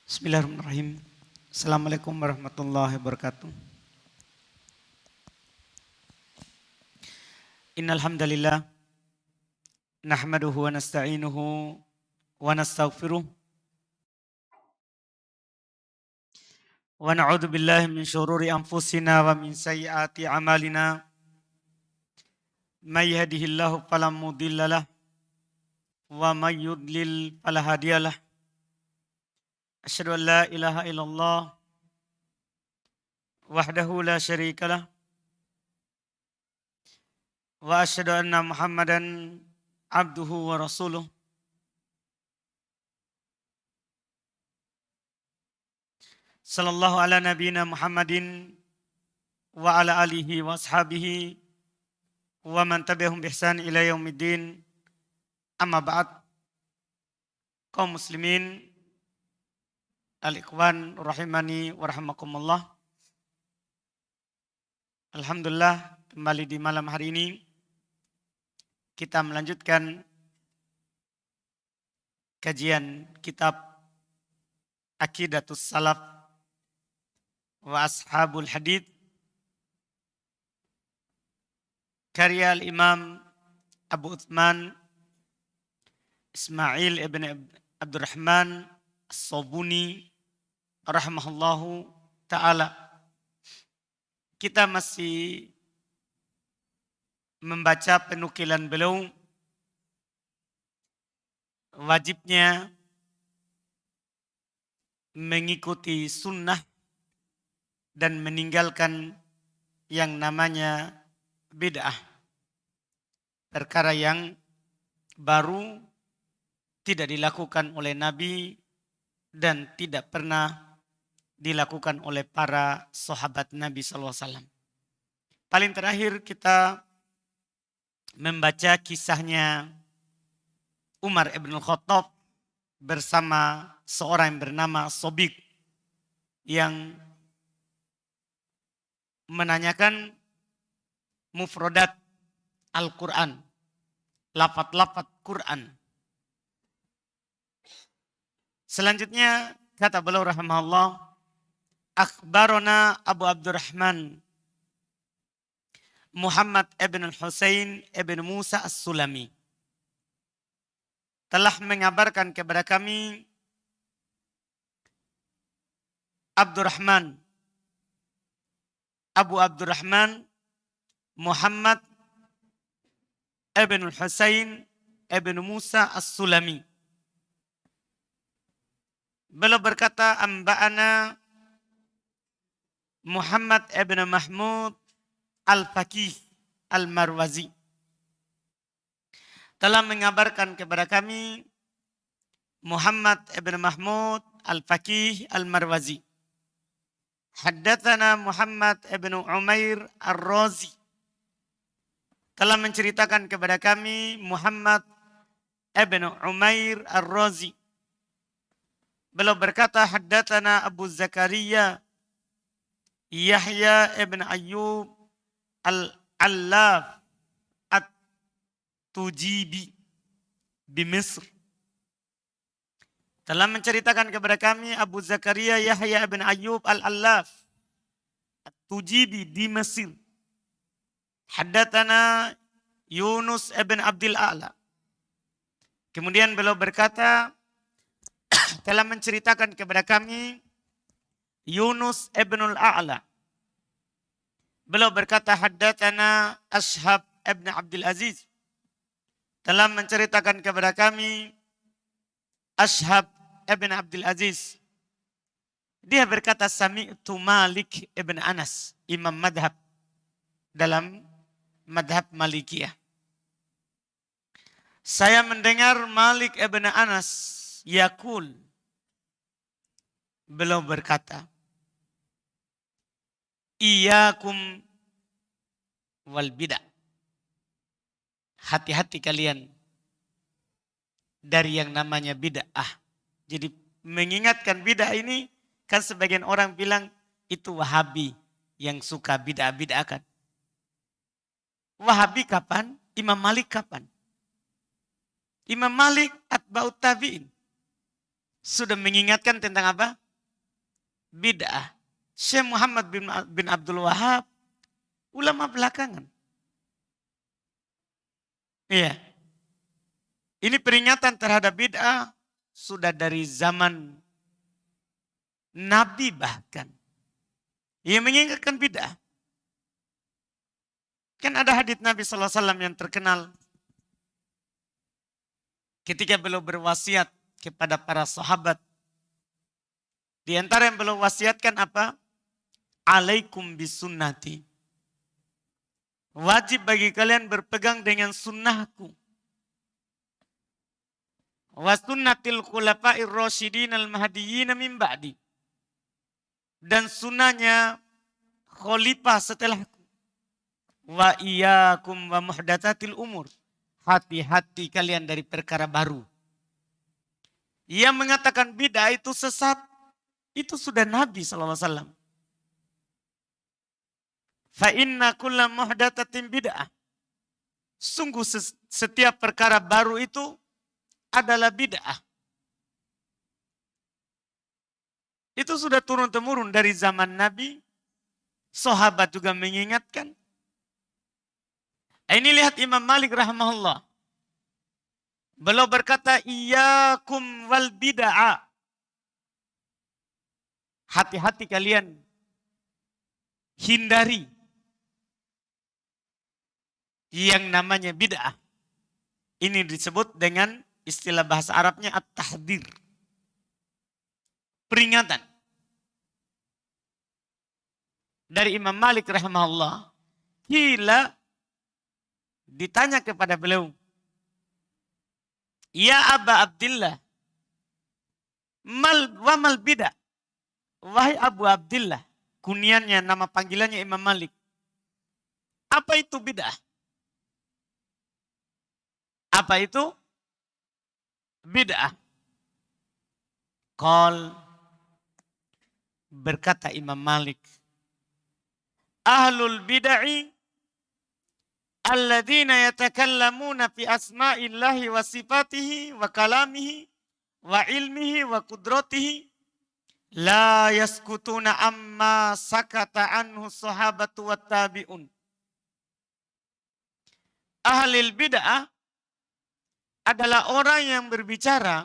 Bismillahirrahmanirrahim. Assalamualaikum warahmatullahi wabarakatuh. Innal hamdalillah nahmaduhu wa nasta'inuhu wa nastaghfiruh wa na'udzu billahi min syururi anfusina wa min sayyiati a'malina. May yahdihillahu fala mudhillalah wa may yudlil fala hadiyalah. Asyhadu an la ilaha illallah wahdahu la syarikalah wa asyhadu anna Muhammadan abduhu wa rasuluh. Sallallahu ala nabiyina Muhammadin wa ala alihi wa ashabihi wa man tabi'ahum bi ihsan ila yaumiddin. Amma ba'd. Kaum muslimin al-ikhwan rahimani wa rahimakumullah. Alhamdulillah, kembali di malam hari ini kita melanjutkan kajian kitab Aqidatus Salaf wa Ashabul Hadith karya al-Imam Abu Uthman Ismail ibn Abdurrahman As-Sabuni rahimahullahu ta'ala. Kita masih membaca penukilan beliau, wajibnya mengikuti sunnah dan meninggalkan yang namanya bid'ah. Perkara yang baru tidak dilakukan oleh Nabi dan tidak pernah dilakukan oleh para sahabat Nabi SAW. Paling terakhir kita membaca kisahnya Umar ibn Khattab bersama seorang yang bernama Sobik yang menanyakan mufradat Al-Quran, lafaz-lafaz Quran. Selanjutnya kata beliau rahimahullah, akhbarona Abu Abdurrahman Muhammad ibn Husain ibn Musa As-Sulami telah mengabarkan kepada kami Abu Abdurrahman Muhammad ibn Husain ibn Musa As-Sulami. Beliau berkata, amba'ana Muhammad ibn Mahmud Al-Faqih Al-Marwazi telah mengabarkan kepada kami Muhammad ibn Mahmud Al-Faqih Al-Marwazi. Haddatsana Muhammad ibn Umair Ar-Razi telah menceritakan kepada kami Muhammad ibn Umair Ar-Razi. Beliau berkata, haddatsana Abu Zakaria Yahya ibn Ayyub Al-Allaf At-Tujibi di Mesir. Telah menceritakan kepada kami Abu Zakaria Yahya ibn Ayyub Al-Allaf At-Tujibi di Mesir. Haddatsana Yunus ibn Abdul A'la. Kemudian beliau berkata, telah menceritakan kepada kami Yunus ibn Al-A'la. Beliau berkata, haddatsana Ashhab ibn Abdul Aziz. Telah menceritakan kepada kami Ashhab ibn Abdul Aziz. Dia berkata, sami'tu Malik ibn Anas, imam madhab dalam madhab Malikiyah. Saya mendengar Malik ibn Anas yaqul, beliau berkata, iyyakum wal bid'ah. Hati-hati kalian dari yang namanya bid'ah. Jadi mengingatkan bid'ah ini, kan sebagian orang bilang itu Wahabi yang suka bid'ah kan. Wahabi kapan? Imam Malik kapan? Imam Malik atba'ut tabi'in. sudah mengingatkan tentang apa? Bid'ah. Syekh Muhammad bin Abdul Wahab, ulama belakangan. Iya. Ini peringatan terhadap bid'ah sudah dari zaman Nabi bahkan. Ia mengingatkan bid'ah. Kan ada hadits Nabi SAW yang terkenal. Ketika beliau berwasiat kepada para sahabat. Di antara yang beliau wasiatkan apa? Alaikum bisunnati. Wajib bagi kalian berpegang dengan sunnahku. Wa sunnatil khulafa'ir rasyidin al-mahdiyyin min ba'di. Dan sunnahnya khalifah setelahku. Wa iyyakum wa muhdatsatil umur. Hati-hati kalian dari perkara baru. Yang mengatakan bid'ah itu sesat, itu sudah Nabi SAW. Fa inna kulla muhdatsatin bid'ah. Sungguh setiap perkara baru itu adalah bid'ah. Itu sudah turun-temurun dari zaman Nabi. Sahabat juga mengingatkan. Ini lihat Imam Malik rahimahullah. Beliau berkata, iyyakum wal bid'ah. Hati-hati kalian. Hindari. Yang namanya bid'ah. Ini disebut dengan istilah bahasa Arabnya at-tahdir. Peringatan. Dari Imam Malik rahimahullah. Kila ditanya kepada beliau. Ya Aba Abdillah. Mal bid'ah. Wahai Abu Abdillah. Kunyannya, nama panggilannya Imam Malik. Apa itu bid'ah? Apa itu bid'ah? Qal, berkata Imam Malik, ahlul bid'ah alladzina yatakallamuna fi asma'illahi wa sifatihi wa kalamihi wa ilmihi wa qudratihi la yaskutuna amma sakata anhu sahabatu wat tabi'un. Ahlul bid'ah adalah orang yang berbicara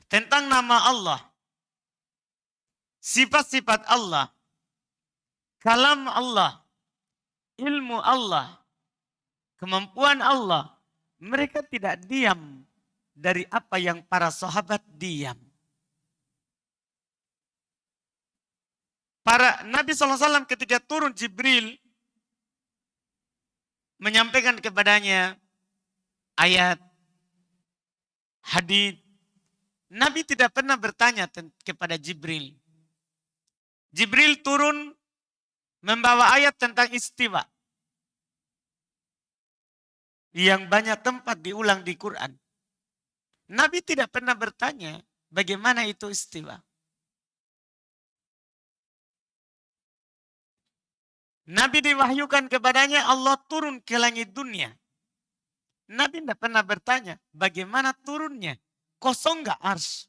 tentang nama Allah, sifat-sifat Allah, kalam Allah, ilmu Allah, kemampuan Allah. Mereka tidak diam dari apa yang para sahabat diam. Para Nabi SAW ketika turun Jibril menyampaikan kepadanya ayat, hadits. Nabi tidak pernah bertanya kepada Jibril. Jibril turun membawa ayat tentang istiwa. Yang banyak tempat diulang di Quran. Nabi tidak pernah bertanya bagaimana itu istiwa. Nabi diwahyukan kepadanya Allah turun ke langit dunia. Nabi tidak pernah bertanya bagaimana turunnya. Kosong gak ars?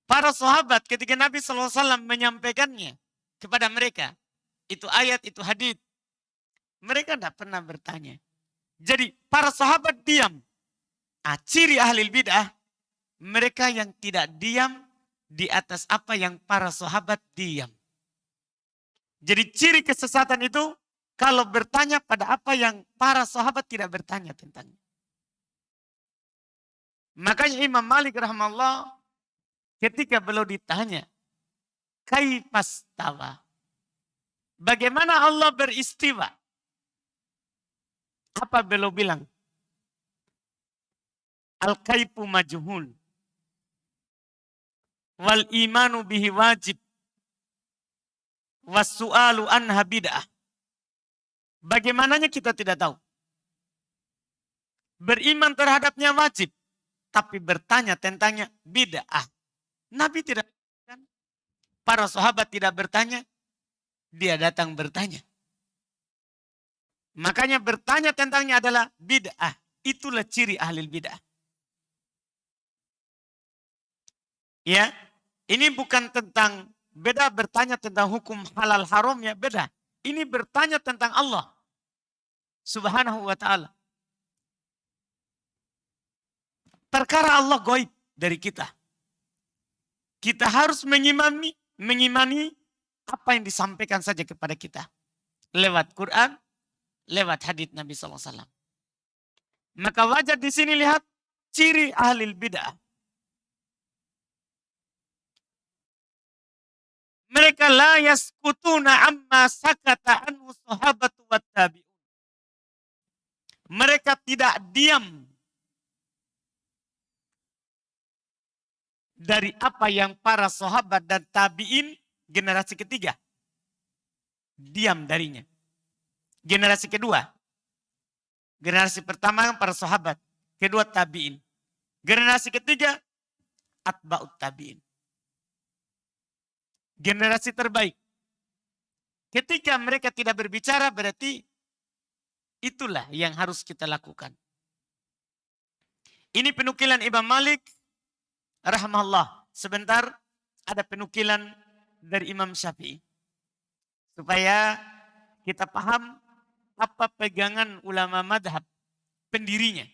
Para sahabat ketika Nabi SAW menyampaikannya kepada mereka. Itu ayat, itu hadits. Mereka tidak pernah bertanya. Jadi para sahabat diam. Ciri ahli bid'ah. Mereka yang tidak diam di atas apa yang para sahabat diam. Jadi ciri kesesatan itu kalau bertanya pada apa yang para sahabat tidak bertanya tentangnya. Makanya Imam Malik rahimahullah ketika beliau ditanya, kaifastawa? Bagaimana Allah beristiwa? Apa beliau bilang? Al-kaifu majhul. Wal imanu bihi wajib. Was-su'alu anha bid'ah. Bagaimananya kita tidak tahu. Beriman terhadapnya wajib. Tapi bertanya tentangnya bid'ah. Nabi tidak bertanya. Para sahabat tidak bertanya. Dia datang bertanya. Makanya bertanya tentangnya adalah bid'ah. Itulah ciri ahli bid'ah. Ya, ini bukan tentang beda bertanya tentang hukum halal haramnya, beda. Ini bertanya tentang Allah Subhanahu wa ta'ala. Perkara Allah gaib dari kita. Kita harus mengimani apa yang disampaikan saja kepada kita. Lewat Quran, lewat hadits Nabi SAW. Maka wajar di sini lihat ciri ahli bid'ah. Mereka la yaskutuna amma sakata anhu sahabatu wat tabi'un. Mereka tidak diam dari apa yang para sahabat dan tabi'in generasi ketiga diam darinya. Generasi kedua, generasi pertama para sahabat, kedua tabi'in. Generasi ketiga atba'ut tabi'in. Generasi terbaik. Ketika mereka tidak berbicara berarti itulah yang harus kita lakukan. Ini penukilan Imam Malik rahimahullah. Sebentar ada penukilan dari Imam Syafi'i. Supaya kita paham apa pegangan ulama madhab pendirinya.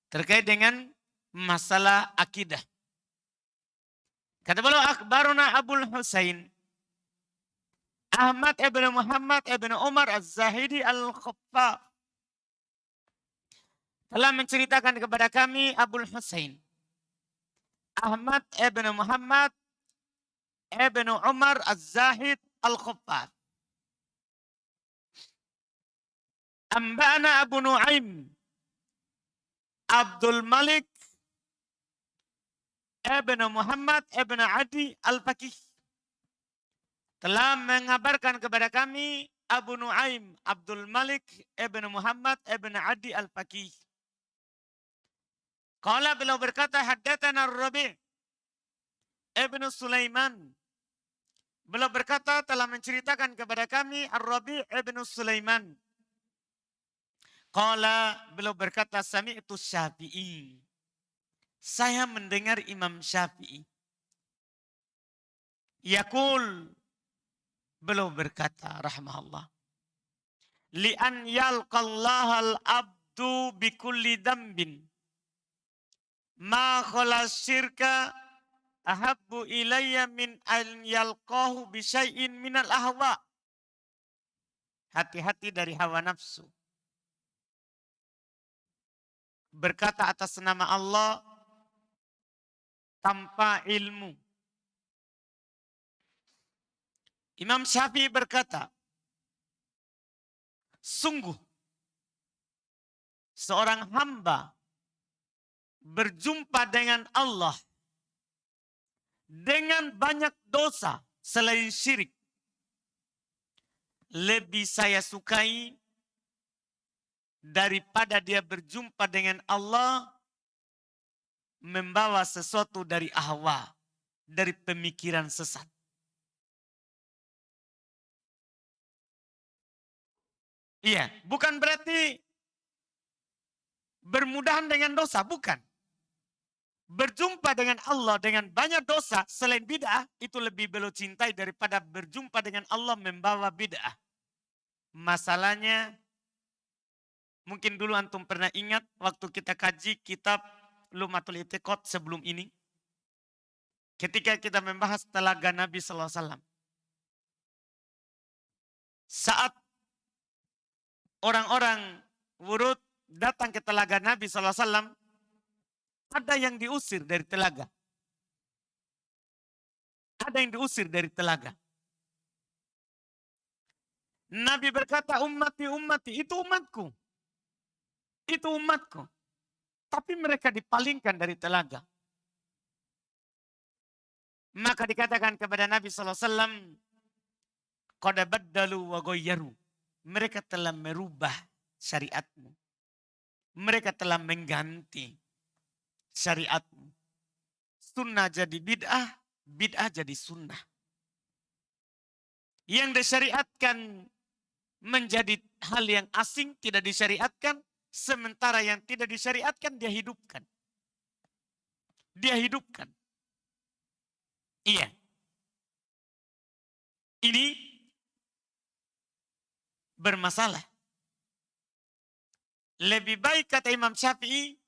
Terkait dengan masalah akidah. Kata beliau, akhbaruna Abul Husain Ahmad ibn Muhammad ibn Umar Az-Zahidi Al-Khaffaf telah menceritakan kepada kami Abul Husain Ahmad ibn Muhammad ibn Umar Az-Zahid Al-Khaffaf. Amba'ana Abu Nuaim Abdul Malik ibn Muhammad ibn Adi Al-Faqih telah mengabarkan kepada kami Abu Nuaim Abdul Malik ibn Muhammad ibn Adi Al-Faqih. Qala beliau berkata haddatsana Ar-Rabi' ibn Sulaiman. Beliau berkata telah menceritakan kepada kami Ar-Rabi' ibn Sulaiman. Qala beliau berkata sami'tu Syafi'i. Saya mendengar Imam Syafi'i. Yaqul beliau berkata rahimahullah. Li'an yalqallahal abdu bikulli dambin. Ma khala syirka ahabbu ilayya min an yalqahu bisyai'in minal ahwa. Hati-hati dari hawa nafsu. Berkata atas nama Allah tanpa ilmu. Imam Syafi'i berkata, sungguh seorang hamba berjumpa dengan Allah dengan banyak dosa selain syirik. Lebih saya sukai daripada dia berjumpa dengan Allah membawa sesuatu dari ahwa, dari pemikiran sesat. Iya, bukan berarti bermudahan dengan dosa, bukan. Berjumpa dengan Allah dengan banyak dosa selain bid'ah itu lebih beliau cintai daripada berjumpa dengan Allah membawa bid'ah. Masalahnya mungkin dulu antum pernah ingat waktu kita kaji kitab Lumatul I'tiqad sebelum ini. Ketika kita membahas telaga Nabi sallallahu alaihi wasallam. Saat orang-orang wurud datang ke telaga Nabi sallallahu alaihi wasallam, ada yang diusir dari telaga. Ada yang diusir dari telaga. Nabi berkata, ummati, ummati, itu umatku. Itu umatku. Tapi mereka dipalingkan dari telaga. Maka dikatakan kepada Nabi SAW, qad baddalu wa ghayyaru. Mereka telah merubah syariatmu. Mereka telah mengganti syariatmu. Sunnah jadi bid'ah, bid'ah jadi sunnah. Yang disyariatkan menjadi hal yang asing, tidak disyariatkan. Sementara yang tidak disyariatkan dia hidupkan. Dia hidupkan. Iya. Ini bermasalah. Lebih baik kata Imam Syafi'i,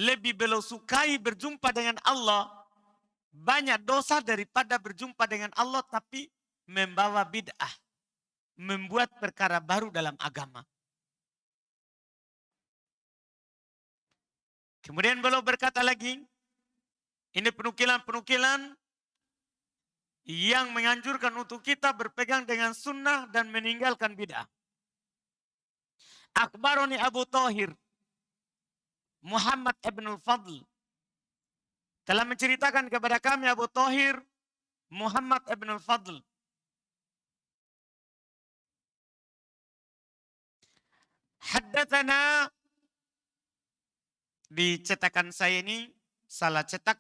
lebih beliau sukai berjumpa dengan Allah banyak dosa daripada berjumpa dengan Allah tapi membawa bid'ah. Membuat perkara baru dalam agama. Kemudian beliau berkata lagi, ini penukilan-penukilan yang menganjurkan untuk kita berpegang dengan sunnah dan meninggalkan bid'ah. Akhbaroni Abu Thahir, Muhammad ibn al-Fadl, telah menceritakan kepada kami Abu Thahir, Muhammad ibn al-Fadl. Haddatsana, di cetakan saya ini salah cetak,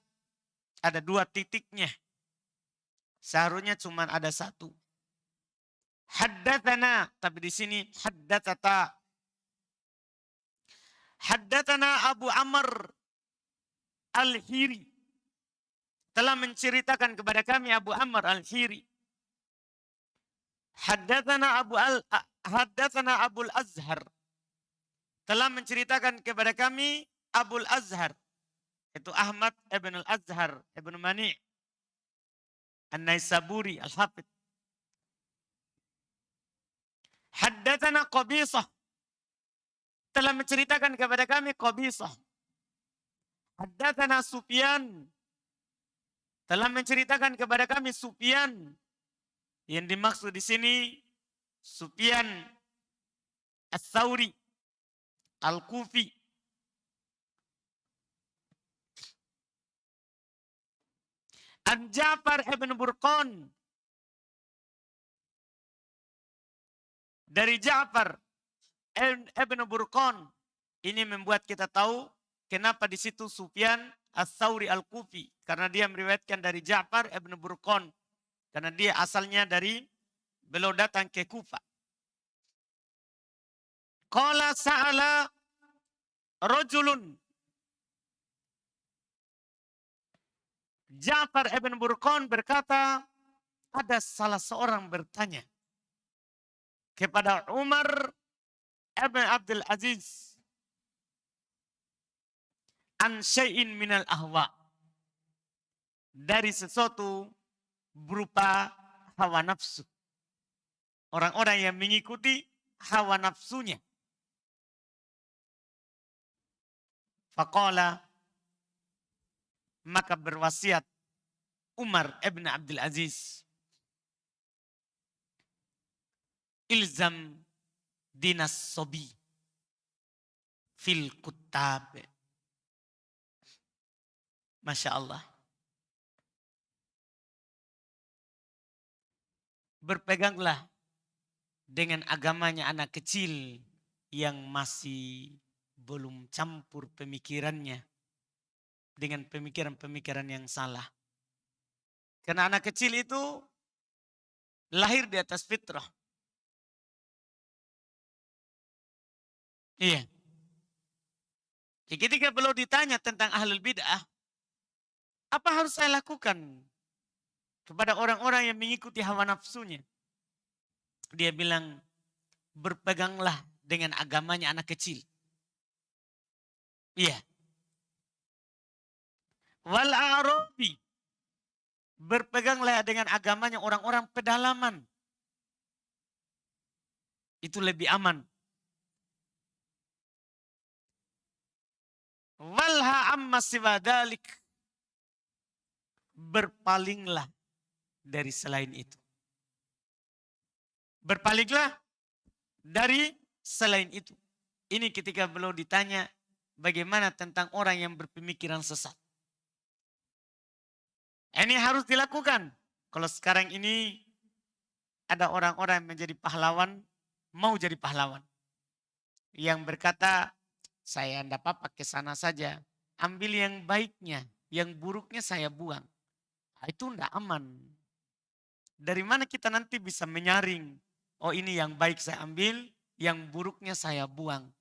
ada 2 titiknya. Seharusnya cuma ada 1. Haddatsana, tapi di sini haddatsata. Haddatsana Abu Amr Al-Hiri, telah menceritakan kepada kami Abu Amr Al-Hiri. Haddatsana Abul Azhar, telah menceritakan kepada kami Abul Azhar, itu Ahmad ibn al-Azhar ibn Mani' An-Naisaburi Al-Hafidh. Haddatsana Qabisah, telah menceritakan kepada kami Qabisah. Haddatsana Sufyan, telah menceritakan kepada kami Sufyan. Yang dimaksud di sini Sufyan Ats-Tsauri Al-Kufi. An Ja'far ibn Burqan, dari Ja'far ibn Burqan. Ini membuat kita tahu kenapa di situ Sufyan Ats-Tsauri Al-Kufi, karena dia meriwayatkan dari Ja'far ibn Burqan, karena dia asalnya dari, beliau datang ke Kufa. Qala sa'ala rajulun, Ja'far ibn Burqan berkata, ada salah seorang bertanya kepada Umar ibn Abdul Aziz an syai'in minal ahwa, dari sesuatu berupa hawa nafsu. Orang-orang yang mengikuti hawa nafsunya. Faqala, maka berwasiat Umar ibn Abdul Aziz, ilzam dinas sobi fil kutab. Masya Allah. Berpeganglah dengan agamanya anak kecil yang masih belum campur pemikirannya dengan pemikiran-pemikiran yang salah. Karena anak kecil itu lahir di atas fitrah. Iya. Jadi ketika beliau ditanya tentang ahlul bid'ah, apa harus saya lakukan kepada orang-orang yang mengikuti hawa nafsunya? Dia bilang, berpeganglah dengan agamanya anak kecil. Iya. Wal a'rabi, berpeganglah dengan agamanya orang-orang pedalaman. Itu lebih aman. Walha amma siwadalik, berpalinglah dari selain itu. Berpalinglah dari selain itu. Ini ketika beliau ditanya bagaimana tentang orang yang berpemikiran sesat. Ini harus dilakukan. Kalau sekarang ini ada orang-orang yang menjadi pahlawan, mau jadi pahlawan. Yang berkata, saya tidak apa-apa ke sana saja. Ambil yang baiknya, yang buruknya saya buang. Itu tidak aman. Dari mana kita nanti bisa menyaring? Oh, ini yang baik saya ambil, yang buruknya saya buang.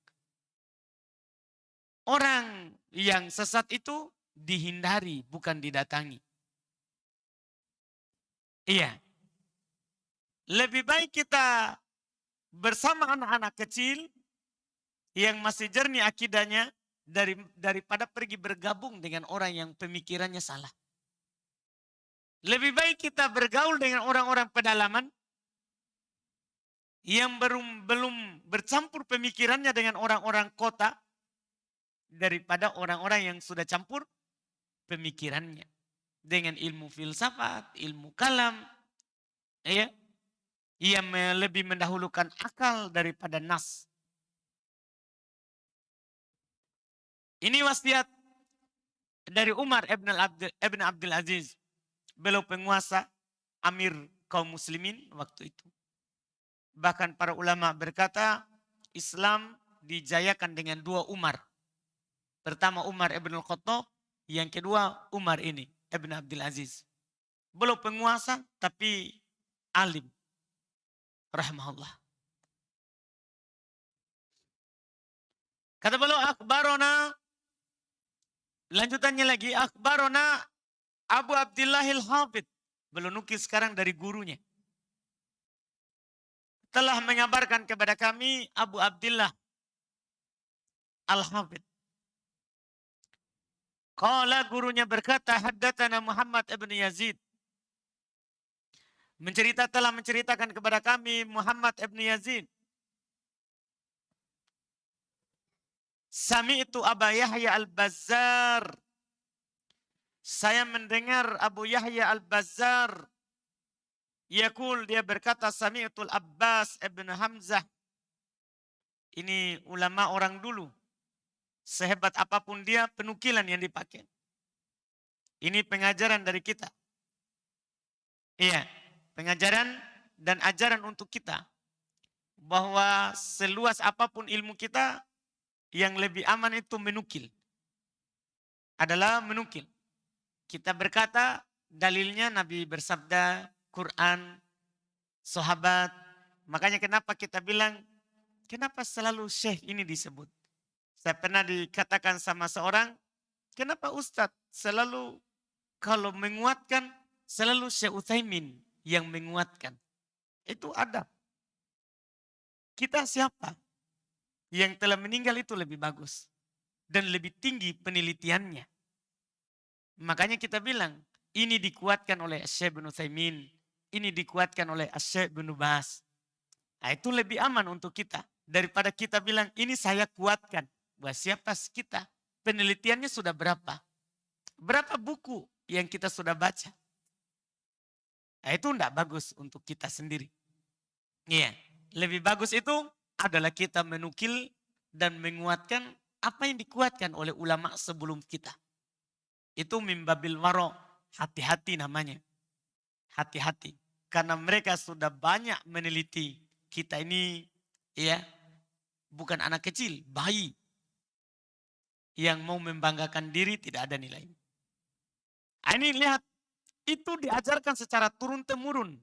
orang yang sesat itu dihindari, bukan didatangi. Iya. Lebih baik kita bersama anak-anak kecil yang masih jernih akidahnya daripada pergi bergabung dengan orang yang pemikirannya salah. Lebih baik kita bergaul dengan orang-orang pedalaman yang belum bercampur pemikirannya dengan orang-orang kota daripada orang-orang yang sudah campur pemikirannya dengan ilmu filsafat, ilmu kalam, ya, yang lebih mendahulukan akal daripada nas. Ini wasiat dari Umar ibn Abdul Aziz, beliau penguasa, amir kaum muslimin waktu itu. Bahkan para ulama berkata Islam dijayakan dengan 2 Umar. Pertama Umar ibn al-Khattab, yang kedua Umar ini ibn Abdul Aziz. Beliau penguasa tapi alim, rahimahullah. Kata beliau, akhbarona, lanjutannya lagi, akhbarona Abu Abdillah al-Hafidh. Beliau nukil sekarang dari gurunya. Telah mengabarkan kepada kami Abu Abdillah al-Hafidh. Qala, gurunya berkata, haddatsana Muhammad ibn Yazid. Telah menceritakan kepada kami Muhammad ibn Yazid. Sami'tu Aba Yahya al-Bazzar. Saya mendengar Abu Yahya al-Bazzar. Yaqul, dia berkata, Sami'tu Abbas ibn Hamzah. Ini ulama orang dulu. Sehebat apapun dia, penukilan yang dipakai. Ini pengajaran dari kita. Iya, pengajaran dan ajaran untuk kita. Bahwa seluas apapun ilmu kita, yang lebih aman itu menukil. Adalah menukil. Kita berkata, dalilnya Nabi bersabda, Quran, sahabat. Makanya kenapa kita bilang, kenapa selalu syekh ini disebut? Saya pernah dikatakan sama seorang, kenapa Ustadz selalu kalau menguatkan, selalu Syekh Utsaimin yang menguatkan. Itu adab. Kita siapa? Yang telah meninggal itu lebih bagus. Dan lebih tinggi penelitiannya. Makanya kita bilang, ini dikuatkan oleh Syekh bin Utsaimin, ini dikuatkan oleh Syekh bin Baz. Nah, itu lebih aman untuk kita. Daripada kita bilang, ini saya kuatkan. Buat siapa kita? Penelitiannya sudah berapa? Berapa buku yang kita sudah baca? Nah, itu tidak bagus untuk kita sendiri. Iya, lebih bagus itu adalah kita menukil dan menguatkan apa yang dikuatkan oleh ulama sebelum kita. Itu mimbabil waro, hati-hati namanya. Hati-hati. Karena mereka sudah banyak meneliti kita ini, ya, bukan anak kecil, bayi. Yang mau membanggakan diri tidak ada nilai. Ini lihat, itu diajarkan secara turun-temurun.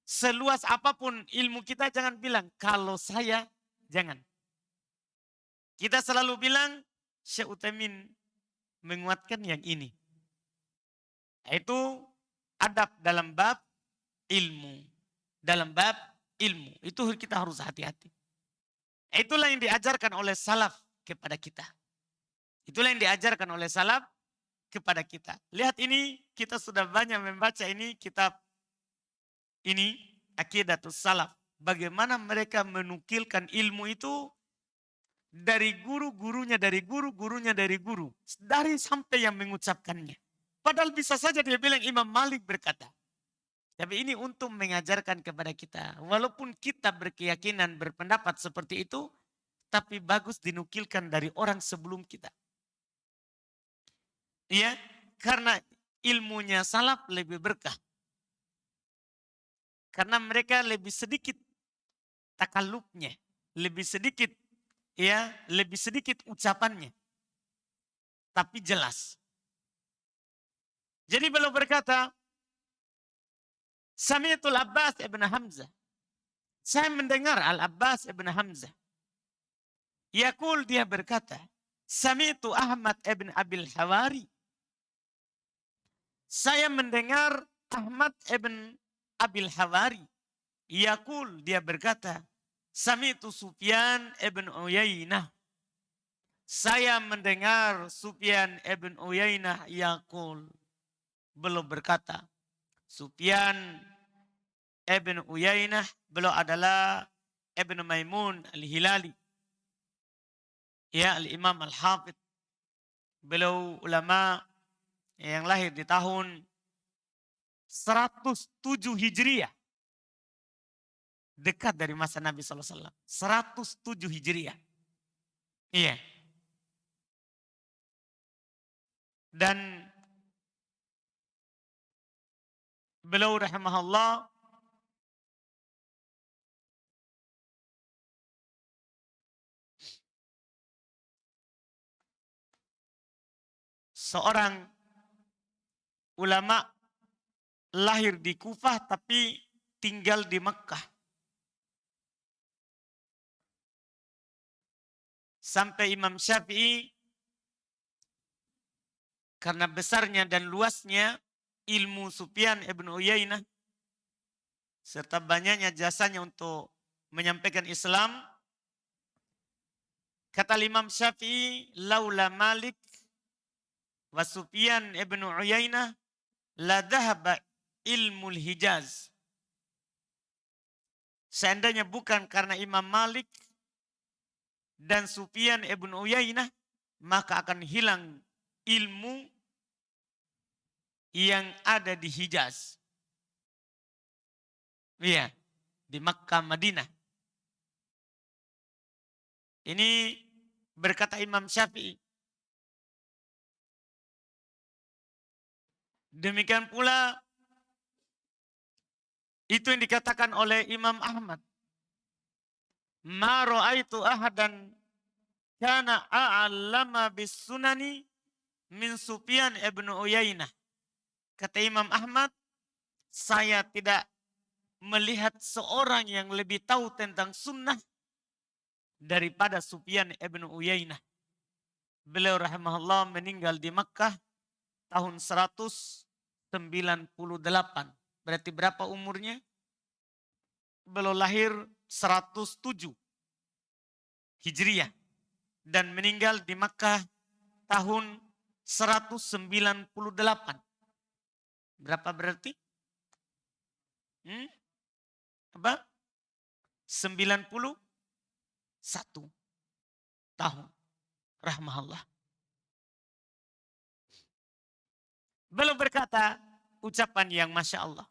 Seluas apapun ilmu kita jangan bilang, kalau saya, jangan. Kita selalu bilang, Syekh Utsaimin menguatkan yang ini. Itu adab dalam bab ilmu. Dalam bab ilmu. Itu kita harus hati-hati. Itulah yang diajarkan oleh salaf kepada kita. Itulah yang diajarkan oleh salaf kepada kita. Lihat ini, kita sudah banyak membaca ini kitab ini, Aqidatus Salaf. Bagaimana mereka menukilkan ilmu itu dari guru-gurunya, dari guru-gurunya, dari guru. Dari sampai yang mengucapkannya. Padahal bisa saja dia bilang Imam Malik berkata. Tapi ini untuk mengajarkan kepada kita. Walaupun kita berkeyakinan, berpendapat seperti itu, tapi bagus dinukilkan dari orang sebelum kita. Iya, karena ilmunya salaf lebih berkah. Karena mereka lebih sedikit takalupnya, lebih sedikit, ya, lebih sedikit ucapannya. Tapi jelas. Jadi beliau berkata, Sami'tul Abbas ibn Hamzah. Saya mendengar Al-Abbas ibn Hamzah. Yaqul, dia berkata, Sami'tu Ahmad ibn Abil Hawari. Saya mendengar Ahmad ibn Abil Hawari. Yaqul, dia berkata, Sami'tu Sufyan ibn Uyainah. Saya mendengar Sufyan ibn Uyainah yaqul. Beliau berkata, Sufyan ibn Uyainah, beliau adalah Ibn Maimun al-Hilali. Ya, al-Imam al-Hafidh. Beliau ulama yang lahir di tahun 107 Hijriah. Dekat dari masa Nabi SAW. 107 Hijriah. Iya. Dan beliau rahimahullah seorang ulama lahir di Kufah tapi tinggal di Mekkah. Sampai Imam Syafi'i karena besarnya dan luasnya ilmu Sufyan ibn Uyainah serta banyaknya jasanya untuk menyampaikan Islam, kata Imam Syafi'i, laula Malik wa Sufyan ibn Uyainah la dhahaba ilmul Hijaz. Seandainya bukan karena Imam Malik dan Sufyan ibn Uyainah, maka akan hilang ilmu yang ada di Hijaz. Iya, di Makkah, Madinah. Ini berkata Imam Syafi'i. Demikian pula itu yang dikatakan oleh Imam Ahmad. Ma ra'aitu ahadan kana a'allama bis sunani min Sufyan ibn Uyainah. Kata Imam Ahmad, saya tidak melihat seorang yang lebih tahu tentang sunnah daripada Sufyan ibn Uyainah. Beliau rahimahullah meninggal di Makkah tahun 198. Berarti berapa umurnya? Beliau lahir 107 Hijriah dan meninggal di Makkah tahun 198. Berapa berarti? Apa? 91 tahun. Rahmahullah. Beliau berkata ucapan yang Masya Allah.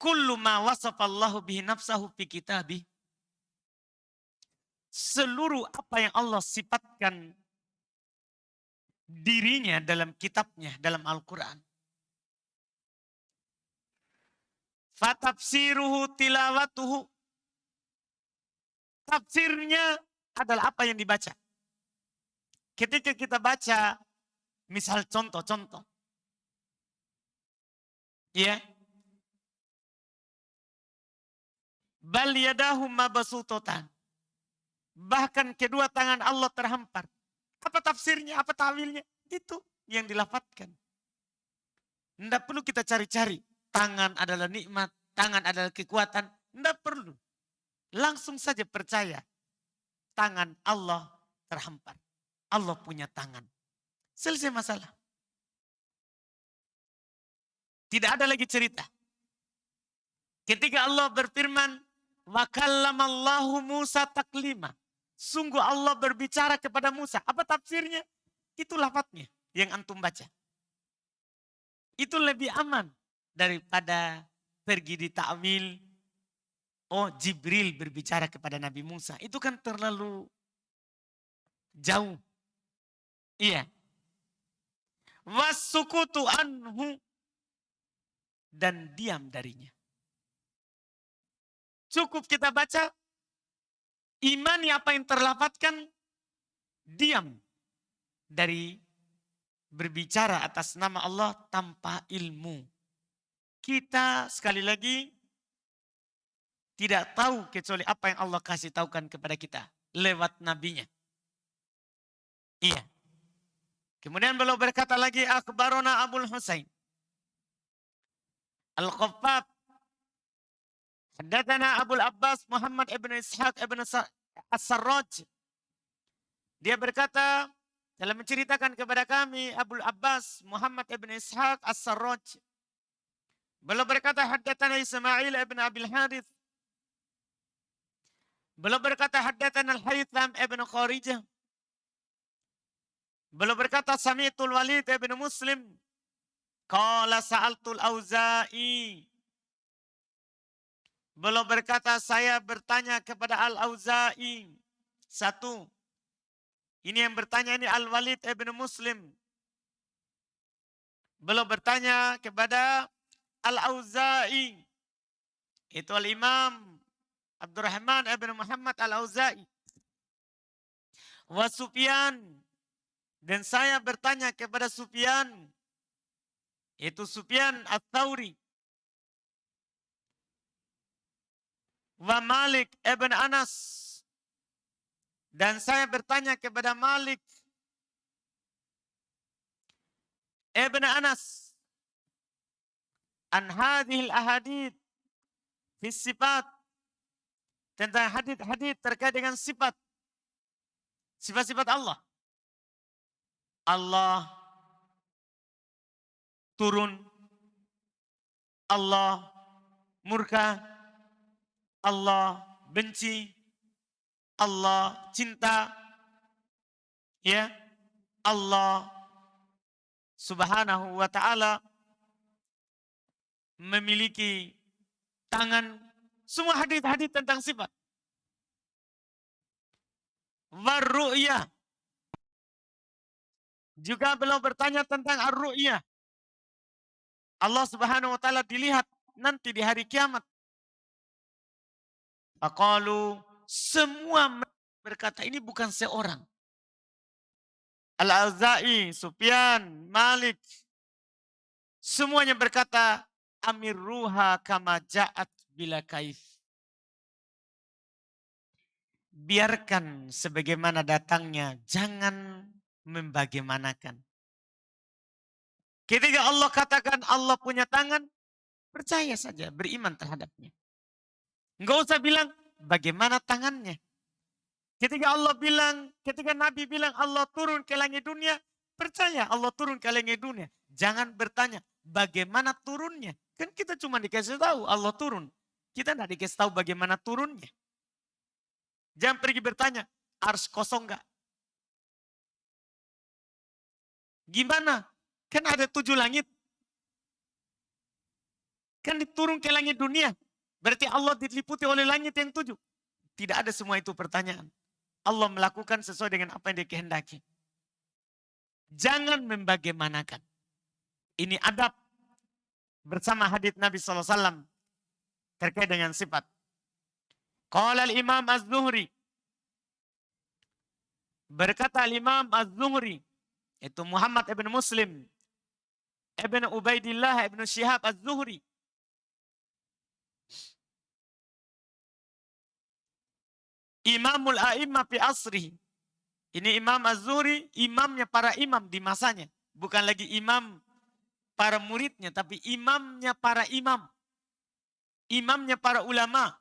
Kullu ma wasafallahu bihi nafsahu fi kitabih. Seluruh apa yang Allah sifatkan dirinya dalam kitabnya, dalam Al-Quran. Fatafsiruhu tilawatuhu. Tafsirnya adalah apa yang dibaca. Ketika kita baca, misal contoh-contoh. Ya. Bal yadahu mabsutotan. Bahkan kedua tangan Allah terhampar. Apa tafsirnya, apa tawilnya? Itu yang dilafatkan. Tidak perlu kita cari-cari. Tangan adalah nikmat, tangan adalah kekuatan. Tidak perlu. Langsung saja percaya. Tangan Allah terhampar. Allah punya tangan. Selesai masalah. Tidak ada lagi cerita. Ketika Allah berfirman, wa kallamallahu Musa taklima. Sungguh Allah berbicara kepada Musa. Apa tafsirnya? Itu lafadznya yang antum baca. Itu lebih aman daripada pergi di ta'wil. Oh, Jibril berbicara kepada Nabi Musa. Itu kan terlalu jauh. Iya. Wasukutu anhu. Dan diam darinya. Cukup kita baca. Imani apa yang terlafadzkan. Diam. Dari berbicara atas nama Allah tanpa ilmu. Kita sekali lagi tidak tahu kecuali apa yang Allah kasih tahukan kepada kita. lewat nabinya. Iya. Kemudian beliau berkata lagi, akhbarona Abul Husain Al-Khaffaf, haddatsana Abul Abbas Muhammad ibn Ishaq ibn As-Sarraj. Dia berkata, dalam menceritakan kepada kami Abul Abbas Muhammad ibn Ishaq As-Sarraj. Beliau berkata, haddatsana Ismail ibn Abil Harith. Beliau berkata, haddatsana Al-Haytham ibn Kharijah. Beliau berkata, sami'tul Walid ibn Muslim. Qala sa'altul Auza'i. Beliau berkata, saya bertanya kepada Al-Auza'i. Satu. Ini yang bertanya ini Al-Walid ibn Muslim. Beliau bertanya kepada Al-Auza'i. Itu Al-Imam Abdurrahman ibn Muhammad Al-Auza'i. Wa Sufyan. Dan saya bertanya kepada Sufyan. Itu Sufyan Ats-Tsauri. Wa Malik ibn Anas. Dan saya bertanya kepada Malik ibn Anas. An hadhil ahadith fi sifat. Tentang hadith-hadith terkait dengan sifat. Sifat-sifat Allah. Allah turun. Allah murka. Allah benci. Allah cinta. Ya. Allah subhanahu wa ta'ala memiliki tangan. Semua hadits-hadits tentang sifat. War-ru'yah. Juga beliau bertanya tentang ar-ru'yah. Allah subhanahu wa ta'ala dilihat nanti di hari kiamat. Faqalu, semua berkata ini bukan seorang. Al-Auza'i, Sufyan, Malik. Semuanya berkata, amirruha kama ja'at bila kaif. Biarkan sebagaimana datangnya, jangan membagaimanakan. Ketika Allah katakan Allah punya tangan, percaya saja, beriman terhadapnya. Enggak usah bilang bagaimana tangannya. Ketika Nabi bilang Allah turun ke langit dunia, percaya Allah turun ke langit dunia. Jangan bertanya bagaimana turunnya. Kan kita cuma dikasih tahu Allah turun. Kita tidak dikasih tahu bagaimana turunnya. Jangan pergi bertanya, ars kosong enggak? Gimana? Kan ada 7 langit. Kan diturun ke langit dunia. Berarti Allah diliputi oleh langit yang 7. Tidak ada semua itu pertanyaan. Allah melakukan sesuai dengan apa yang dikehendaki. Jangan membagaimanakan. Ini adab bersama hadits Nabi SAW terkait dengan sifat. Qala al-Imam Az-Zuhri. Berkata al-Imam Az-Zuhri. Itu Muhammad ibn Muslim. Ibn Ubaidillah ibn Syihab Az-Zuhri. Imamul A'immah fi asrihi. Ini Imam Az-Zuhri, imamnya para imam di masanya. Bukan lagi imam para muridnya, tapi imamnya para imam. Imamnya para ulama.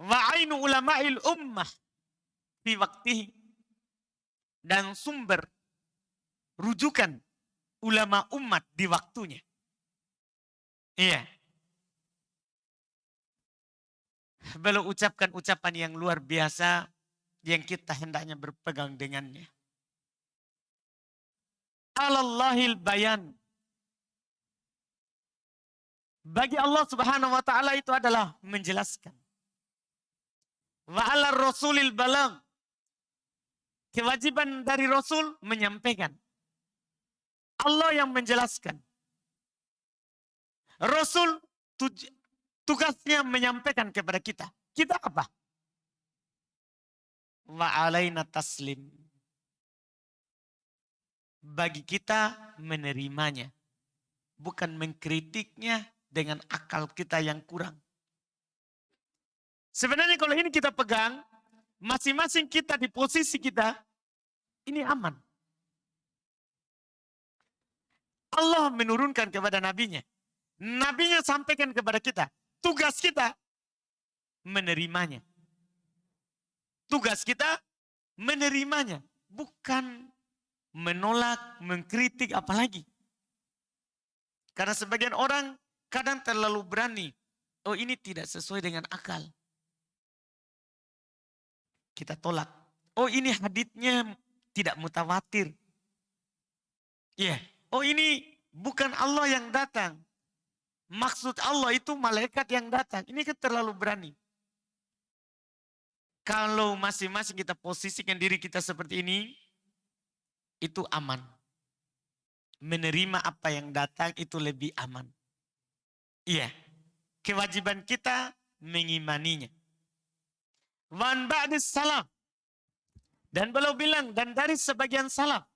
Wa ainu ulama'il ummah fi waktihi. Dan sumber rujukan ulama umat di waktunya. Iya. Beliau ucapkan ucapan yang luar biasa yang kita hendaknya berpegang dengannya. Alallahil bayan. Bagi Allah subhanahu wa ta'ala itu adalah menjelaskan. Wa ala rasulil balang. Kewajiban dari Rasul menyampaikan. Allah yang menjelaskan. Rasul tugasnya menyampaikan kepada kita. Kita apa? Wa alaina taslim. Bagi kita menerimanya. Bukan mengkritiknya dengan akal kita yang kurang. Sebenarnya kalau ini kita pegang, masing-masing kita di posisi kita, ini aman. Allah menurunkan kepada nabinya. Nabinya sampaikan kepada kita. Tugas kita menerimanya. Tugas kita menerimanya. Bukan menolak, mengkritik apalagi. Karena sebagian orang kadang terlalu berani. Oh, ini tidak sesuai dengan akal. Kita tolak. Oh, ini haditsnya tidak mutawatir. Iya. Yeah. Oh, ini bukan Allah yang datang. Maksud Allah itu malaikat yang datang. Ini kan terlalu berani. Kalau masing-masing kita posisikan diri kita seperti ini, itu aman. Menerima apa yang datang itu lebih aman. Iya. Kewajiban kita mengimaninya. Wan ba'dis salaf. Dan beliau bilang, dan dari sebagian salaf.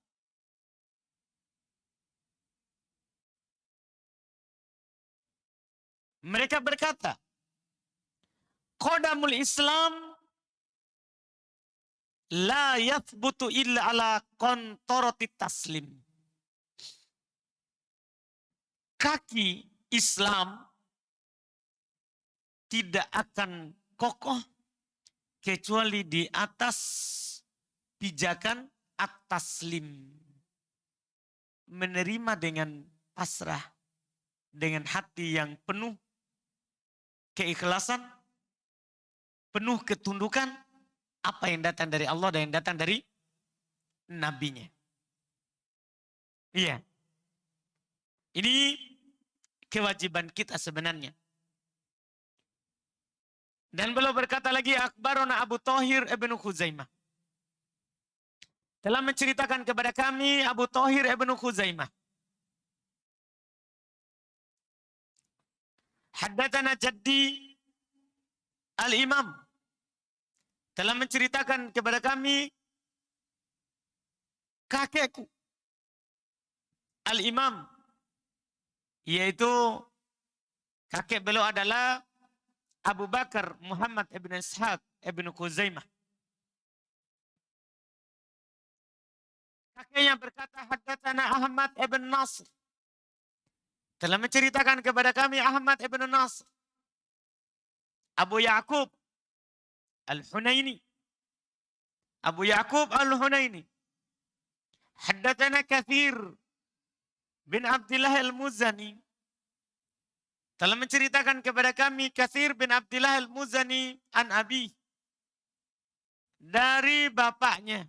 Mereka berkata, Qadamul Islam la yathbutu illa ala qantarati taslim. Kaki Islam tidak akan kokoh kecuali di atas pijakan at-taslim. Menerima dengan pasrah, dengan hati yang penuh keikhlasan, penuh ketundukan, apa yang datang dari Allah dan yang datang dari nabinya. Iya. Ini kewajiban kita sebenarnya. Dan beliau berkata lagi, Akbarona Abu Thahir ibnu Khuzaimah. Telah menceritakan kepada kami Abu Thahir ibnu Khuzaimah. Haddatsana jaddi al-imam. Telah menceritakan kepada kami kakekku al-imam. Yaitu kakek beliau adalah Abu Bakar Muhammad ibn Ishaq ibn Khuzaimah. Kakeknya berkata, Haddatsana Ahmad ibn Nasr. Telah menceritakan kepada kami Ahmad ibn Nasr. Abu Ya'qub al-Hunaini. Abu Ya'qub al-Hunaini. Haddatsana Katsir bin Abdullah al-Muzani. Telah menceritakan kepada kami Katsir bin Abdullah al-Muzani an abi. Dari bapaknya.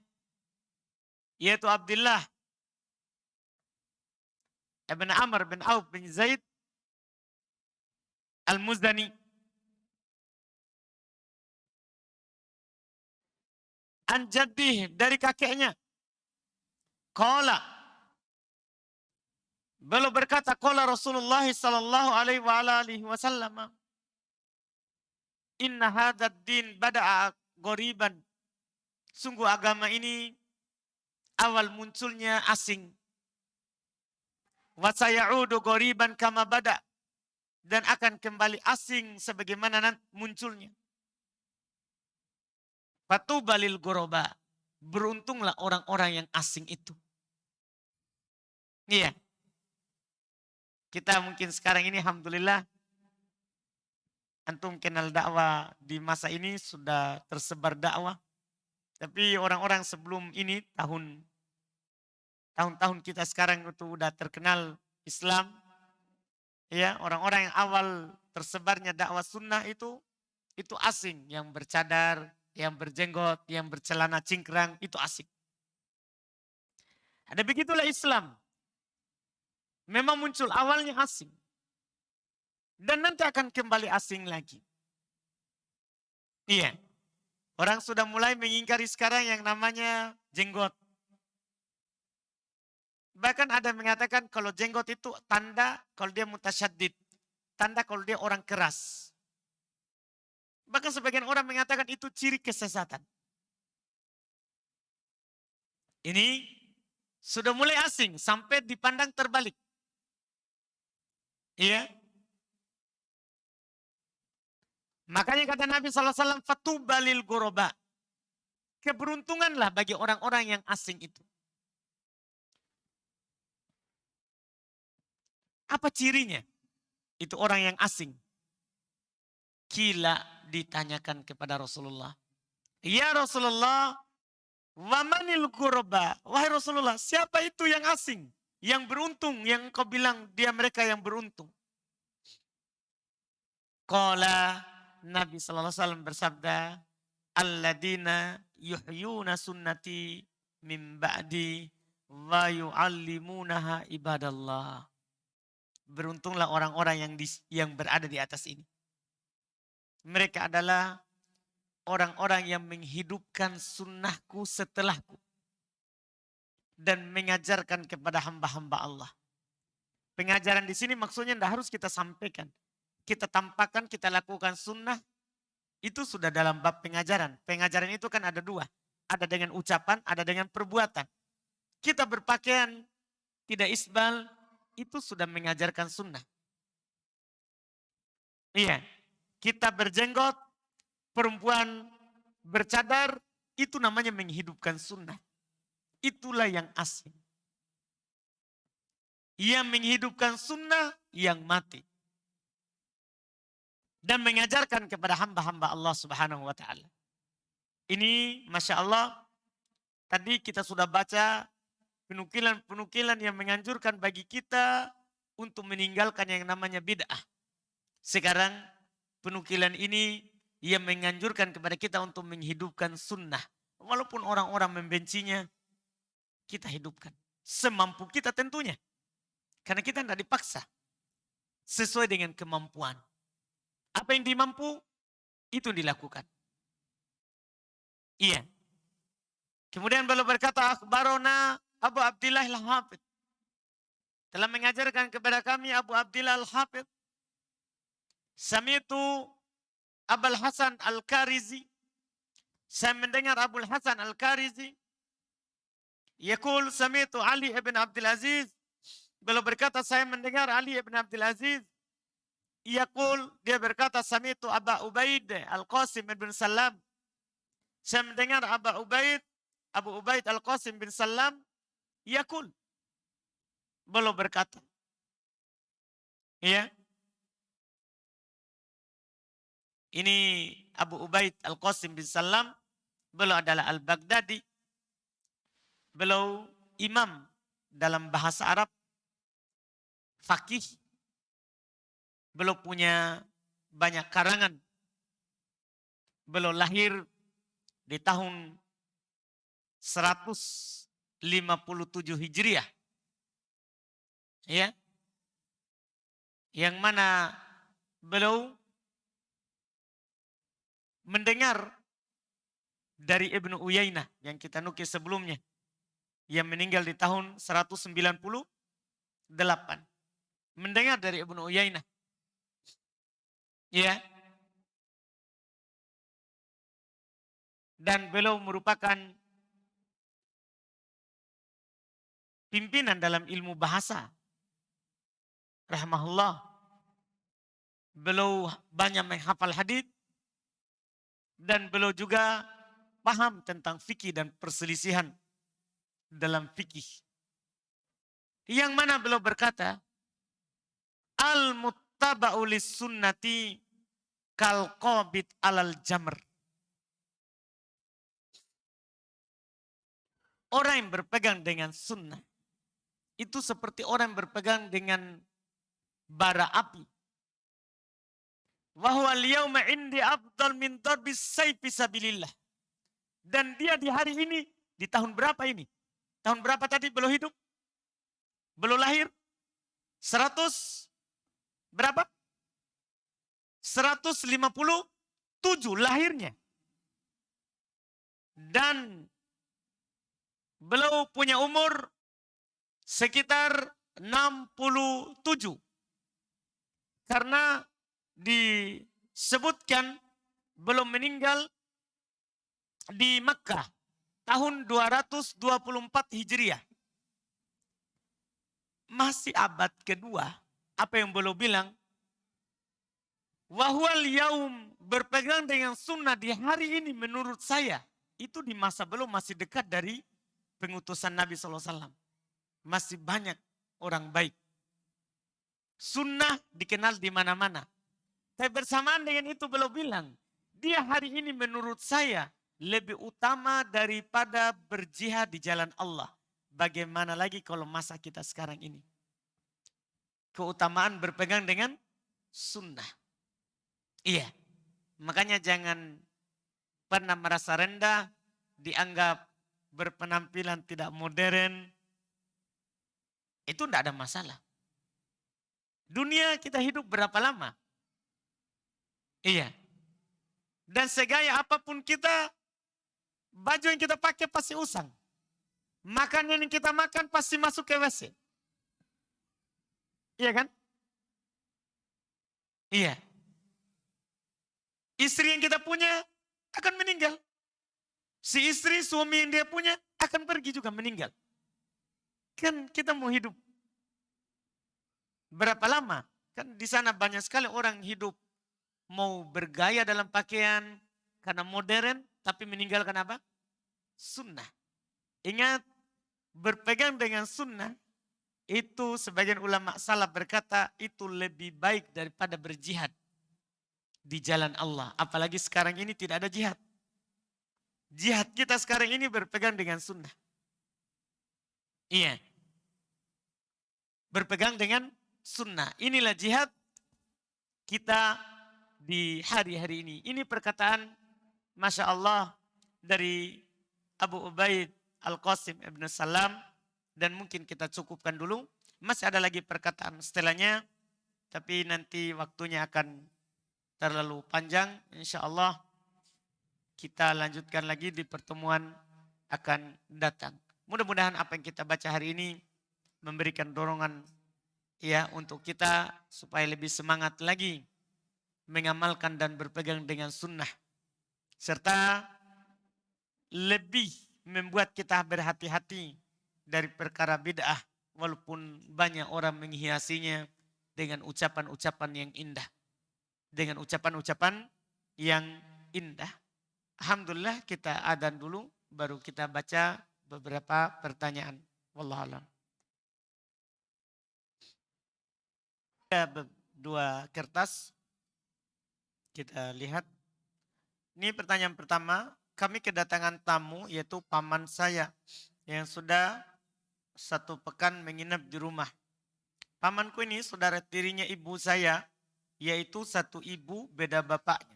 Yaitu Abdullah ibn Amr bin Auf bin Zaid al-Muzani. An jaddih, dari kakeknya. Qala, beliau berkata, qala Rasulullah sallallahu alaihi wasallam, inna hadzal din bada'a ghoriban. Sungguh agama ini awal munculnya asing. Wa sayaudu ghoriban kama bada', dan akan kembali asing sebagaimana munculnya. Fatubalil ghuraba, beruntunglah orang-orang yang asing itu. Iya. Kita mungkin sekarang ini alhamdulillah antum kenal dakwah di masa ini sudah tersebar dakwah. Tapi orang-orang sebelum ini tahun-tahun kita sekarang itu udah terkenal Islam. Ya, orang-orang yang awal tersebarnya dakwah sunnah itu asing, yang bercadar, yang berjenggot, yang bercelana cingkrang, itu asing. Ada begitulah Islam. Memang muncul awalnya asing. Dan nanti akan kembali asing lagi. Iya. Orang sudah mulai mengingkari sekarang yang namanya jenggot. Bahkan ada yang mengatakan kalau jenggot itu tanda kalau dia mutasyaddid. Tanda kalau dia orang keras. Bahkan sebagian orang mengatakan itu ciri kesesatan. Ini sudah mulai asing sampai dipandang terbalik. Iya. Makanya kata Nabi SAW, fatubalil goroba. Keberuntunganlah bagi orang-orang yang asing itu. Apa cirinya? Itu orang yang asing. Kila ditanyakan kepada Rasulullah. Ya Rasulullah, wamanil goroba. Wahai Rasulullah, siapa itu yang asing? Yang beruntung, yang kau bilang dia mereka yang beruntung. Qala Nabi SAW bersabda, Alladina yuhyuna sunnati min ba'di wa yu'allimunaha ibadallah. Beruntunglah orang-orang yang berada di atas ini. Mereka adalah orang-orang yang menghidupkan sunnahku setelahku. Dan mengajarkan kepada hamba-hamba Allah. Pengajaran di sini maksudnya tidak harus kita sampaikan. Kita tampakkan, kita lakukan sunnah. Itu sudah dalam bab pengajaran. Pengajaran itu kan ada dua. Ada dengan ucapan, ada dengan perbuatan. Kita berpakaian tidak isbal, itu sudah mengajarkan sunnah. Iya, kita berjenggot, perempuan bercadar, itu namanya menghidupkan sunnah. Itulah yang asing. Yang menghidupkan sunnah, yang mati. Dan mengajarkan kepada hamba-hamba Allah Subhanahu wa ta'ala. Ini Masya Allah, tadi kita sudah baca penukilan-penukilan yang menganjurkan bagi kita untuk meninggalkan yang namanya bid'ah. Sekarang penukilan ini yang menganjurkan kepada kita untuk menghidupkan sunnah. Walaupun orang-orang membencinya, kita hidupkan. Semampu kita tentunya. Karena kita tidak dipaksa. Sesuai dengan kemampuan. Apa yang dimampu, itu dilakukan. Iya. Kemudian beliau berkata, akhbarona Abu Abdillah al-Hafidh. Telah mengajarkan kepada kami Abu Abdillah al-Hafidh. Sami'tu Abul Hasan al-Karizi. Saya mendengar Abul Hasan al-Karizi. Yaqul sami'tu Ali ibn Abdul Aziz. Beliau berkata saya mendengar Ali ibn Abdul Aziz. Yaqul dia berkata sami'tu Aba Ubaid al-Qasim ibn Salam. Saya mendengar Abu Ubaid al-Qasim bin Salam. Yaqul. Beliau berkata. Ya. Ini Abu Ubaid al-Qasim bin Salam. Beliau adalah al-Baghdadi. Beliau imam dalam bahasa Arab, fakih. Beliau punya banyak karangan. Beliau lahir di tahun 157 Hijriah. Ya. Yang mana beliau mendengar dari Ibnu Uyainah yang kita nukis sebelumnya. Yang meninggal di tahun 198. Mendengar dari Ibnu Uyainah. Ya. Dan beliau merupakan pimpinan dalam ilmu bahasa. Rahmahullah. Beliau banyak menghafal hadits. Dan beliau juga paham tentang fikih dan perselisihan dalam fikih. Yang mana beliau berkata, al-muttaba'u lis-sunnati kal-qabid alal jamr. Orang yang berpegang dengan sunnah itu seperti orang yang berpegang dengan bara api. Wa huwa al-yawma indi afdal min darbis sayfi sabilillah. Dan dia di hari ini, di tahun berapa ini? Tahun berapa tadi belum hidup? Belum lahir? 100 berapa? 157 lahirnya. Dan beliau punya umur sekitar 67. Karena disebutkan belum meninggal di Makkah tahun 224 Hijriah. Masih abad kedua. Apa yang beliau bilang? Wahwal yaum, berpegang dengan sunnah di hari ini menurut saya, itu di masa belum masih dekat dari pengutusan Nabi SAW. Masih banyak orang baik. Sunnah dikenal di mana-mana. Tapi bersamaan dengan itu beliau bilang, dia hari ini menurut saya lebih utama daripada berjihad di jalan Allah. Bagaimana lagi kalau masa kita sekarang ini? Keutamaan berpegang dengan sunnah. Iya, makanya jangan pernah merasa rendah, dianggap berpenampilan tidak modern. Itu tidak ada masalah. Dunia kita hidup berapa lama? Iya. Dan segaya apapun kita, baju yang kita pakai pasti usang. Makanan yang kita makan pasti masuk ke WC. Iya kan? Iya. Istri yang kita punya akan meninggal. Si istri, suami yang dia punya akan pergi juga meninggal. Kan kita mau hidup berapa lama? Kan di sana banyak sekali orang hidup mau bergaya dalam pakaian karena modern, tapi meninggalkan apa? Sunnah. Ingat, berpegang dengan sunnah itu sebagian ulama salaf berkata itu lebih baik daripada berjihad di jalan Allah. Apalagi sekarang ini tidak ada jihad. Jihad kita sekarang ini berpegang dengan sunnah. Iya. Berpegang dengan sunnah. Inilah jihad kita di hari-hari ini. Ini perkataan Masya Allah dari Abu Ubaid Al-Qasim Ibn Salam. Dan mungkin kita cukupkan dulu. Masih ada lagi perkataan setelahnya. Tapi nanti waktunya akan terlalu panjang. Insya Allah kita lanjutkan lagi di pertemuan akan datang. Mudah-mudahan apa yang kita baca hari ini memberikan dorongan ya untuk kita supaya lebih semangat lagi mengamalkan dan berpegang dengan sunnah. Serta lebih membuat kita berhati-hati dari perkara bid'ah. Walaupun banyak orang menghiasinya dengan ucapan-ucapan yang indah. Dengan ucapan-ucapan yang indah. Alhamdulillah kita adzan dulu baru kita baca beberapa pertanyaan. Wallahualam. Ada dua kertas. Kita lihat. Ini pertanyaan pertama. Kami kedatangan tamu yaitu paman saya yang sudah 1 pekan menginap di rumah. Pamanku ini saudara tirinya ibu saya, yaitu satu ibu beda bapaknya.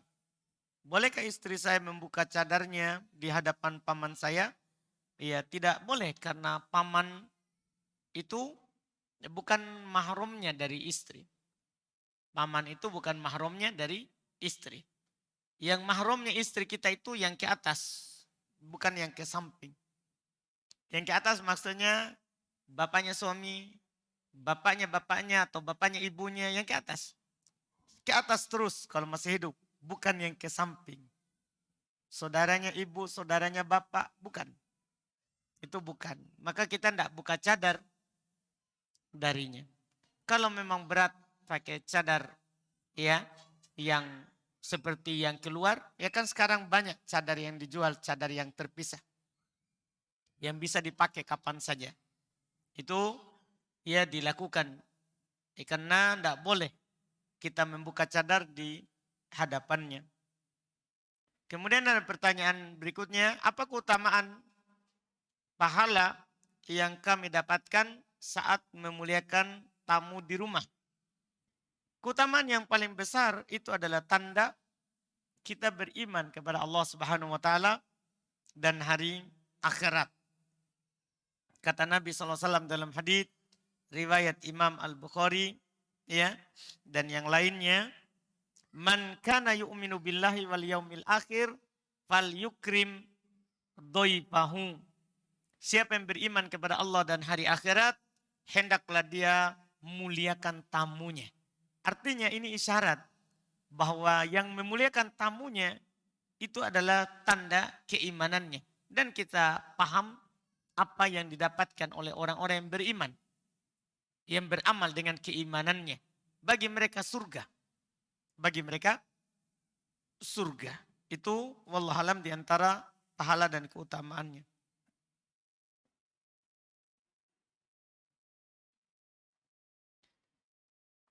Bolehkah istri saya membuka cadarnya di hadapan paman saya? Ya tidak boleh karena paman itu bukan mahramnya dari istri. Paman itu bukan mahramnya dari istri. Yang mahramnya istri kita itu yang ke atas, bukan yang ke samping. Yang ke atas maksudnya bapaknya suami, bapaknya atau bapaknya ibunya yang ke atas. Ke atas terus kalau masih hidup, bukan yang ke samping. Saudaranya ibu, saudaranya bapak, bukan. Itu bukan. Maka kita tidak buka cadar darinya. Kalau memang berat pakai cadar ya yang seperti yang keluar, ya kan sekarang banyak cadar yang dijual, cadar yang terpisah. Yang bisa dipakai kapan saja. Itu ya dilakukan. Karena tidak boleh kita membuka cadar di hadapannya. Kemudian ada pertanyaan berikutnya, apa keutamaan pahala yang kami dapatkan saat memuliakan tamu di rumah? Keutamaan yang paling besar itu adalah tanda kita beriman kepada Allah Subhanahu wa taala dan hari akhirat. Kata Nabi SAW dalam hadits riwayat Imam Al-Bukhari ya dan yang lainnya, man kana yu'minu billahi wal yaumil akhir fal yukrim dhaifahu. Siapa yang beriman kepada Allah dan hari akhirat, hendaklah dia muliakan tamunya. Artinya ini isyarat bahwa yang memuliakan tamunya itu adalah tanda keimanannya. Dan kita paham apa yang didapatkan oleh orang-orang yang beriman. Yang beramal dengan keimanannya. Bagi mereka surga. bagi mereka surga. Itu wallahualam di antara pahala dan keutamaannya.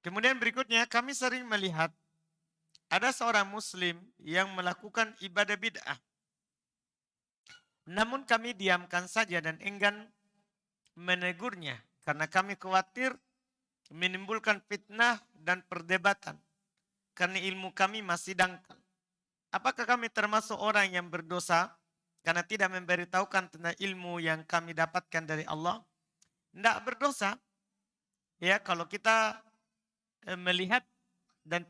Kemudian berikutnya kami sering melihat ada seorang muslim yang melakukan ibadah bid'ah. Namun kami diamkan saja dan enggan menegurnya karena kami khawatir menimbulkan fitnah dan perdebatan karena ilmu kami masih dangkal. Apakah kami termasuk orang yang berdosa karena tidak memberitahukan tentang ilmu yang kami dapatkan dari Allah? Tidak berdosa. Ya, kalau kita melihat dan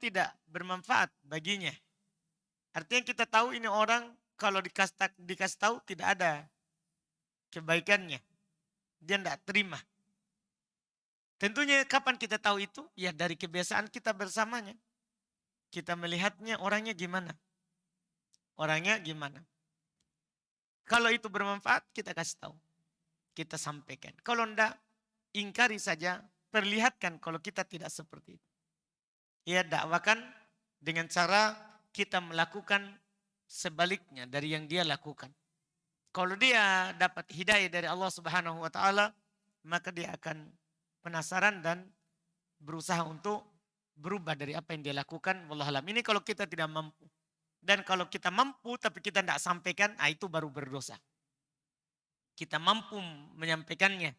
tidak bermanfaat baginya. Artinya kita tahu ini orang kalau dikasih tahu tidak ada kebaikannya. Dia tidak terima. Tentunya kapan kita tahu itu? Ya dari kebiasaan kita bersamanya. Kita melihatnya orangnya gimana. Orangnya gimana. Kalau itu bermanfaat kita kasih tahu. Kita sampaikan. Kalau tidak ingkari saja. Perlihatkan kalau kita tidak seperti itu. Ya dakwakan dengan cara kita melakukan sebaliknya dari yang dia lakukan. Kalau dia dapat hidayah dari Allah Subhanahu wa taala, maka dia akan penasaran dan berusaha untuk berubah dari apa yang dia lakukan. Wallahualam. Ini kalau kita tidak mampu. Dan kalau kita mampu tapi kita tidak sampaikan, itu baru berdosa. Kita mampu menyampaikannya.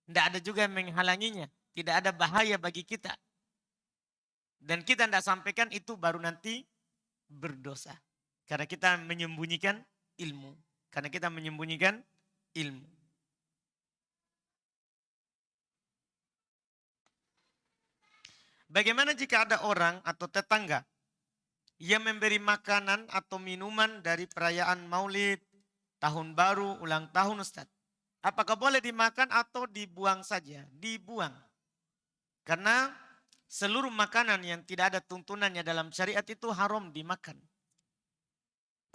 Tidak ada juga yang menghalanginya. Tidak ada bahaya bagi kita. Dan kita tidak sampaikan, itu baru nanti berdosa. Karena kita menyembunyikan ilmu. Karena kita menyembunyikan ilmu. Bagaimana jika ada orang atau tetangga yang memberi makanan atau minuman dari perayaan Maulid, tahun baru, ulang tahun Ustaz? Apakah boleh dimakan atau dibuang saja? Dibuang. Karena seluruh makanan yang tidak ada tuntunannya dalam syariat itu haram dimakan.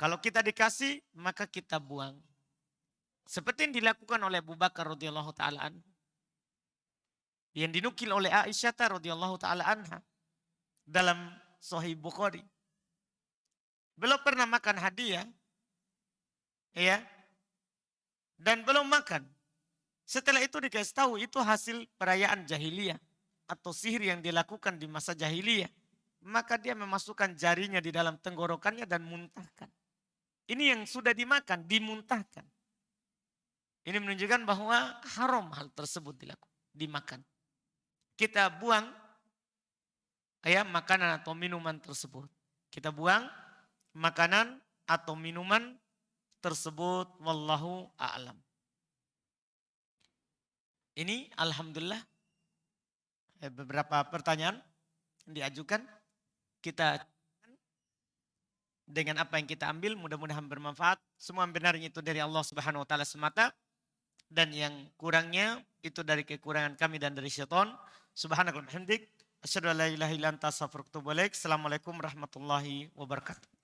Kalau kita dikasih, maka kita buang. Seperti yang dilakukan oleh Abu Bakar radhiyallahu taala anhu. Yang dinukil oleh Aisyah radhiyallahu taala anha dalam Sahih Bukhari. Belum pernah makan hadiah, ya, dan belum makan. Setelah itu dikasih tahu itu hasil perayaan jahiliyah atau sihir yang dilakukan di masa jahiliyah. Maka dia memasukkan jarinya di dalam tenggorokannya dan muntahkan. Ini yang sudah dimakan, dimuntahkan. Ini menunjukkan bahwa haram hal tersebut dimakan. Kita buang makanan atau minuman tersebut. Kita buang makanan atau minuman tersebut. Wallahu a'lam. Ini alhamdulillah beberapa pertanyaan diajukan. Kita dengan apa yang kita ambil mudah-mudahan bermanfaat. Semua yang benarnya itu dari Allah Subhanahu wa taala semata dan yang kurangnya itu dari kekurangan kami dan dari syaitan. Subhanakallahumma hamdik asyhadu an la ilaha illa anta astaghfiruka wa atubu ilaik. Assalamualaikum warahmatullahi wabarakatuh.